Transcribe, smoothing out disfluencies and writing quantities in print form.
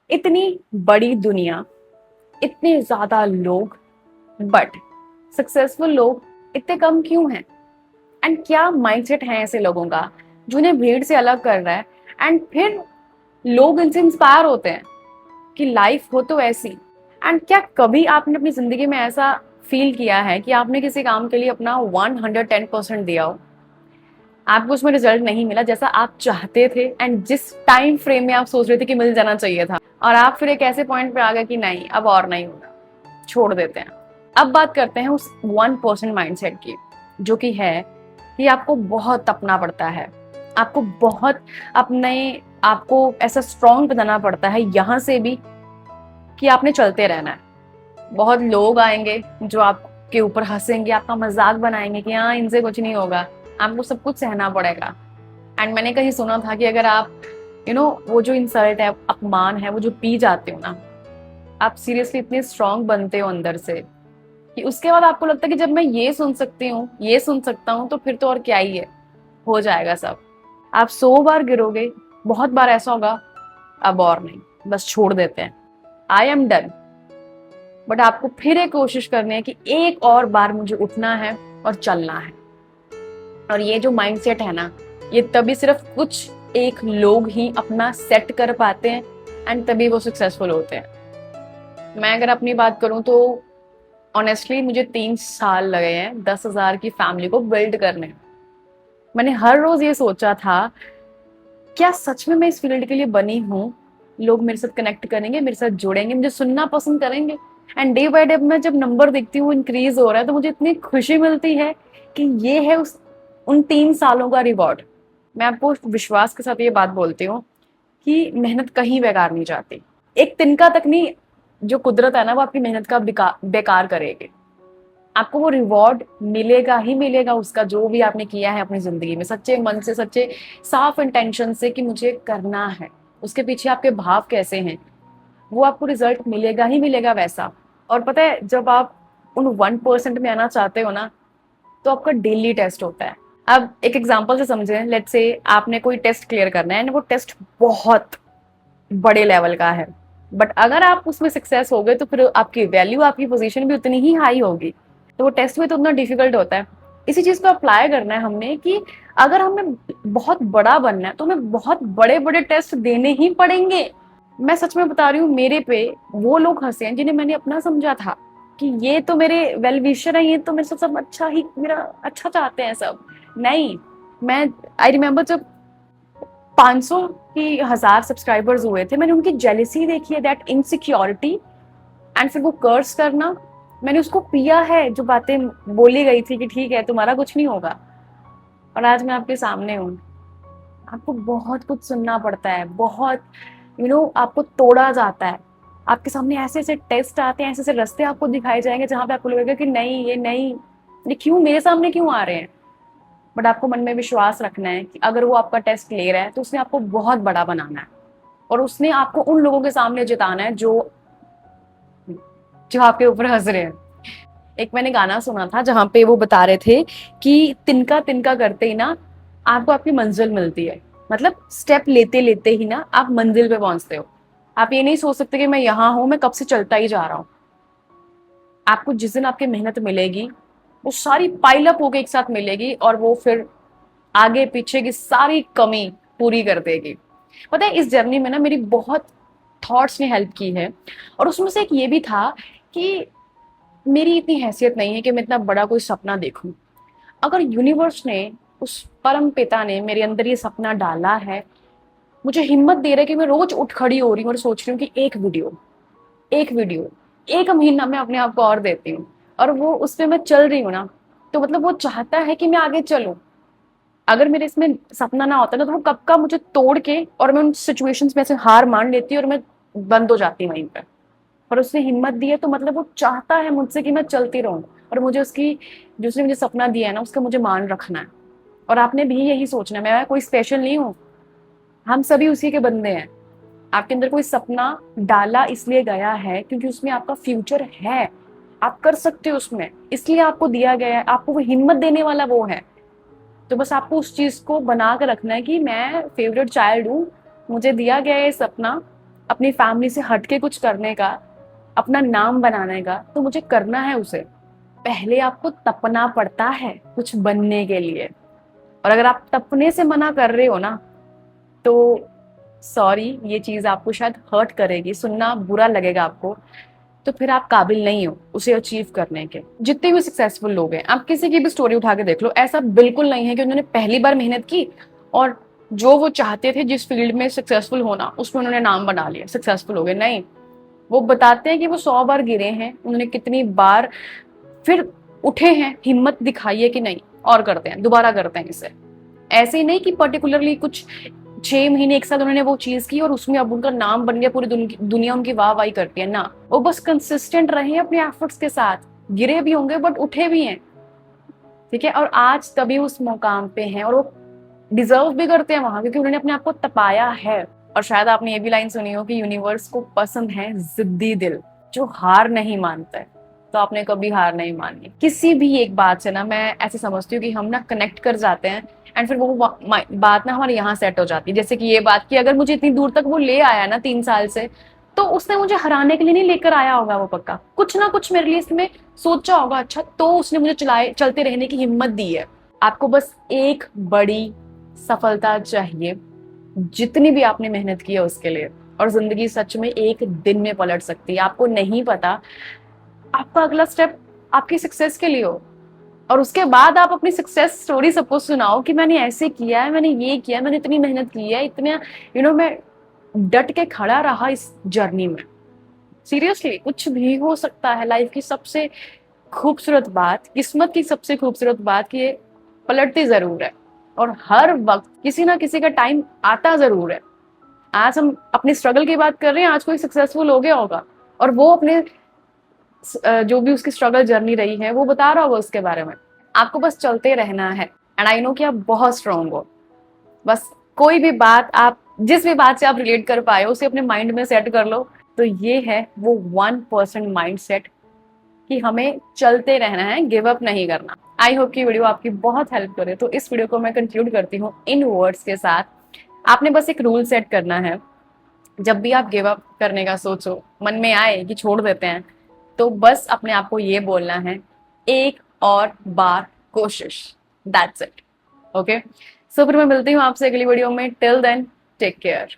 इतनी बड़ी दुनिया, इतने ज्यादा लोग, बट सक्सेसफुल लोग इतने कम क्यों हैं? एंड क्या माइंडसेट है ऐसे लोगों का जिन्हें भीड़ से अलग कर रहा है? एंड फिर लोग इनसे इंस्पायर होते हैं कि लाइफ हो तो ऐसी। एंड क्या कभी आपने अपनी जिंदगी में ऐसा फील किया है कि आपने किसी काम के लिए अपना 110% दिया हो, आपको उसमें रिजल्ट नहीं मिला जैसा आप चाहते थे, एंड जिस टाइम फ्रेम में आप सोच रहे थे कि मिल जाना चाहिए था, और आप फिर एक ऐसे पॉइंट पे आ गए कि नहीं अब और नहीं होगा, छोड़ देते हैं। अब बात करते हैं उस 1% माइंडसेट की, जो कि है कि आपको बहुत तपना पड़ता है, आपको बहुत अपने आपको ऐसा स्ट्रॉन्ग बनाना पड़ता है यहाँ से भी कि आपने चलते रहना है। बहुत लोग आएंगे जो आपके ऊपर हंसेंगे, आपका मजाक बनाएंगे कि हाँ इनसे कुछ नहीं होगा, आपको सब कुछ सहना पड़ेगा। एंड मैंने कहीं सुना था कि अगर आप वो जो इंसल्ट है, अपमान है, वो जो पी जाते हो ना, आप सीरियसली इतने स्ट्रांग बनते हो अंदर से कि उसके बाद आपको लगता है कि जब मैं ये सुन सकती हूँ, ये सुन सकता हूँ, तो फिर तो और क्या ही है, हो जाएगा सब। आप 100 बार गिरोगे, बहुत बार ऐसा होगा अब और नहीं, बस छोड़ देते हैं, आई एम डन। बट आपको फिर एक कोशिश करनी है कि एक और बार मुझे उठना है और चलना है। और ये जो माइंडसेट है ना, ये तभी सिर्फ कुछ एक लोग ही अपना सेट कर पाते हैं, एंड तभी वो सक्सेसफुल होते हैं। मैं अगर अपनी बात करूं तो ऑनेस्टली मुझे 3 साल लगे हैं 10,000 की फैमिली को बिल्ड करने। मैंने हर रोज ये सोचा था, क्या सच में मैं इस फील्ड के लिए बनी हूँ? लोग मेरे साथ कनेक्ट करेंगे, मेरे साथ जुड़ेंगे, मुझे सुनना पसंद करेंगे। एंड डे बाय डे मैं जब नंबर देखती हूँ इंक्रीज हो रहा है, तो मुझे इतनी खुशी मिलती है कि ये है उन 3 सालों का रिवॉर्ड। मैं आपको विश्वास के साथ ये बात बोलती हूँ कि मेहनत कहीं बेकार नहीं जाती। एक तिनका तक नहीं, जो कुदरत है ना, वो आपकी मेहनत का बेकार करेगी। आपको वो रिवॉर्ड मिलेगा ही मिलेगा उसका, जो भी आपने किया है अपनी जिंदगी में, सच्चे मन से, सच्चे साफ इंटेंशन से कि मुझे करना है। उसके पीछे आपके भाव कैसे हैं, वो आपको रिजल्ट मिलेगा ही मिलेगा वैसा। और पता है, जब आप उन 1% में आना चाहते हो ना, तो आपका डेली टेस्ट होता है। अब एक एग्जांपल से समझें, लेट्स से आपने कोई टेस्ट क्लियर करना है, वो टेस्ट बहुत बड़े लेवल का है, बट अगर आप उसमें सक्सेस हो गए तो फिर आपकी वैल्यू, आपकी पोजीशन भी उतनी ही हाई होगी। तो वो टेस्ट में तो उतना डिफिकल्ट होता है। इसी चीज को अप्लाई करना है हमने कि अगर हमें बहुत बड़ा बनना है तो हमें बहुत बड़े बड़े टेस्ट देने ही पड़ेंगे। मैं सच में बता रही हूँ, मेरे पे वो लोग हंसे हैं जिन्हें मैंने अपना समझा था कि ये तो मेरे वेल विशर है, ये तो मेरे से सब अच्छा ही, मेरा अच्छा चाहते हैं सब। नहीं, मैं आई रिमेम्बर जब 500 की 1000 सब्सक्राइबर्स हुए थे, मैंने उनकी जेलिसी देखी है, दैट इनसिक्योरिटी, एंड फिर वो कर्स करना, मैंने उसको पिया है। जो बातें बोली गई थी कि ठीक है तुम्हारा कुछ नहीं होगा, और आज मैं आपके सामने हूँ। आपको बहुत कुछ सुनना पड़ता है, बहुत आपको तोड़ा जाता है। आपके सामने ऐसे ऐसे टेस्ट आते हैं, ऐसे ऐसे रास्ते आपको दिखाए जाएंगे जहां पे आपको लगेगा कि नहीं, ये नहीं, ये क्यों मेरे सामने क्यों आ रहे हैं। बट आपको मन में विश्वास रखना है कि अगर वो आपका टेस्ट ले रहा है तो उसने आपको बहुत बड़ा बनाना है, और उसने आपको उन लोगों के सामने जिताना है जो जो आपके ऊपर हंस रहे हैं। एक मैंने गाना सुना था जहां पे वो बता रहे थे कि तिनका तिनका करते ही ना आपको आपकी मंजिल मिलती है। मतलब स्टेप लेते लेते ही ना आप मंजिल पे पहुंचते हो। आप ये नहीं सोच सकते कि मैं यहाँ हूं, मैं कब से चलता ही जा रहा हूँ। आपको जिस दिन आपकी मेहनत मिलेगी, वो सारी पाइल अप होके एक साथ मिलेगी, और वो फिर आगे पीछे की सारी कमी पूरी कर देगी। पता है, इस जर्नी में ना मेरी बहुत थॉट्स ने हेल्प की है, और उसमें से एक ये भी था कि मेरी इतनी हैसियत नहीं है कि मैं इतना बड़ा कोई सपना देखूं। अगर यूनिवर्स ने, उस परम पिता ने मेरे अंदर ये सपना डाला है, मुझे हिम्मत दे रहा है कि मैं रोज उठ खड़ी हो रही हूँ और सोच रही हूँ कि एक वीडियो, एक महीना मैं अपने आप को और देती हूँ, और वो उस पर मैं चल रही हूँ ना, तो मतलब वो चाहता है कि मैं आगे चलूं। अगर मेरे इसमें सपना ना होता ना, तो वो कब का मुझे तोड़ के, और मैं उन सिचुएशंस में से हार मान लेती और मैं बंद हो जाती वहीं पर। पर उसने हिम्मत दी है, तो मतलब वो चाहता है मुझसे कि मैं चलती रहूं, और मुझे उसकी, जो उसने मुझे सपना दिया है ना, उसका मुझे मान रखना है। और आपने भी यही सोचना है, मैं कोई स्पेशल नहीं हूँ, हम सभी उसी के बंदे हैं। आपके अंदर कोई सपना डाला इसलिए गया है क्योंकि उसमें आपका फ्यूचर है, आप कर सकते हो उसमें, इसलिए आपको दिया गया है, आपको वो हिम्मत देने वाला वो है। तो बस आपको उस चीज को बना कर रखना है कि मैं फेवरेट चाइल्ड हूँ, मुझे दिया गया है सपना, अपनी फैमिली से हटके कुछ करने का, अपना नाम बनाने का, तो मुझे करना है उसे। पहले आपको तपना पड़ता है कुछ बनने के लिए, और अगर आप तपने से मना कर रहे हो ना, तो सॉरी, ये चीज आपको शायद हर्ट करेगी, सुनना बुरा लगेगा आपको, तो फिर आप काबिल नहीं हो उसे अचीव करने के। जितने भी सक्सेसफुल लोग हैं, आप किसी की भी स्टोरी उठा के देख लो, ऐसा बिल्कुल नहीं है कि उन्होंने पहली बार मेहनत की और जो वो चाहते थे जिस फील्ड में सक्सेसफुल होना, उसमें उन्होंने नाम बना लिया, सक्सेसफुल हो गए। नहीं, वो बताते हैं कि वो 100 बार गिरे हैं, उन्होंने कितनी बार फिर उठे हैं, हिम्मत दिखाई है कि नहीं, और करते हैं, दोबारा करते हैं इसे। ऐसे ही नहीं कि पर्टिकुलरली कुछ 6 महीने 1 साल उन्होंने वो चीज की और उसमें अब उनका नाम बन गया, पूरी दुनिया उनकी वाह वाही करती है ना। वो बस कंसिस्टेंट रहे अपने एफर्ट्स के साथ, गिरे भी होंगे बट उठे भी हैं, ठीक है, और आज तभी उस मुकाम पे हैं, और वो डिजर्व भी करते हैं वहां, क्योंकि उन्होंने अपने आप को तपाया है। और शायद आपने ये भी लाइन सुनी हो कि यूनिवर्स को पसंद है जिद्दी दिल, जो हार नहीं मानता है। तो आपने कभी हार नहीं मानी किसी भी एक बात से ना। मैं ऐसे समझती हूँ कि हम ना कनेक्ट कर जाते हैं, एंड फिर वो बात ना हमारे यहाँ सेट हो जाती है। जैसे कि ये बात कि अगर मुझे इतनी दूर तक वो ले आया ना 3 साल से, तो उसने मुझे हराने के लिए नहीं लेकर आया होगा, वो पक्का कुछ ना कुछ मेरे लिए इसमें सोचा होगा, अच्छा तो उसने मुझे चलते रहने की हिम्मत दी है। आपको बस एक बड़ी सफलता चाहिए, जितनी भी आपने मेहनत की है उसके लिए, और जिंदगी सच में एक दिन में पलट सकती है। आपको नहीं पता आपका अगला स्टेप आपकी सक्सेस के लिए हो, और उसके बाद आप अपनी सक्सेस स्टोरी सबको सुनाओ कि मैंने ऐसे किया है, मैंने ये किया, मैंने इतनी मेहनत की है, इतने मैं डट के खड़ा रहा इस जर्नी में। सीरियसली कुछ भी हो सकता है। लाइफ की सबसे खूबसूरत बात, किस्मत की सबसे खूबसूरत बात कि ये पलटती जरूर है, और हर वक्त किसी ना किसी का टाइम आता जरूर है। आज हम अपनी स्ट्रगल की बात कर रहे हैं, आज कोई सक्सेसफुल हो गया होगा, और वो अपने जो भी उसकी स्ट्रगल जर्नी रही है वो बता रहा होगा उसके बारे में। आपको बस चलते रहना है, एंड आई नो कि आप बहुत स्ट्रांग हो। बस कोई भी बात, आप जिस भी बात से आप रिलेट कर पाए उसे अपने माइंड में सेट कर लो। तो ये है वो 1% माइंड सेट कि हमें चलते रहना है, गिव अप नहीं करना। आई होप की वीडियो आपकी बहुत हेल्प करे। तो इस वीडियो को मैं कंक्लूड करती हूँ इन वर्ड्स के साथ। आपने बस एक रूल सेट करना है, जब भी आप गिव अप करने का सोचो, मन में आए कि छोड़ देते हैं, तो बस अपने आप को ये बोलना है, एक और बार कोशिश, दैट्स इट। ओके, सो फिर मैं मिलती हूँ आपसे अगली वीडियो में। Till then take care.